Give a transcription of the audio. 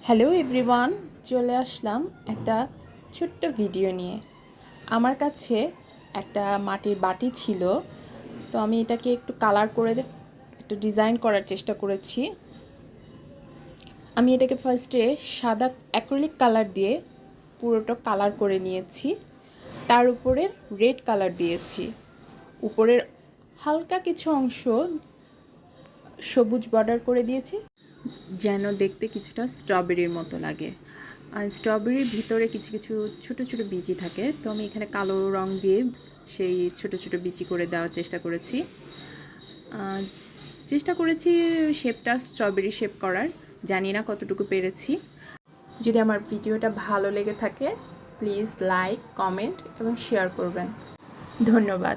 Hello everyone, চলে আসলাম একটা ছোট্ট ভিডিও নিয়ে। আমার কাছে একটা মাটির বাটি ছিল, তো আমি এটাকে একটু কালার করে একটু ডিজাইন করার চেষ্টা করেছি। আমি এটাকে ফার্স্টে সাদা অ্যাক্রিলিক কালার দিয়ে পুরোটা কালার করে নিয়েছি, তার উপরে রেড কালার দিয়েছি, উপরের হালকা কিছু অংশ সবুজ বর্ডার করে দিয়েছি যেন দেখতে কিছুটা স্ট্রবেরির মতো লাগে। আর স্ট্রবেরির ভিতরে কিছু কিছু ছোটো ছোটো বিচি থাকে, তো আমি এখানে কালো রং দিয়ে সেই ছোটো ছোটো বিচি করে দেওয়ার চেষ্টা করেছি শেপটা স্ট্রবেরি শেপ করার। জানি না কতটুকু পেরেছি। যদি আমার ভিডিওটা ভালো লেগে থাকে প্লিজ লাইক, কমেন্ট এবং শেয়ার করবেন। ধন্যবাদ।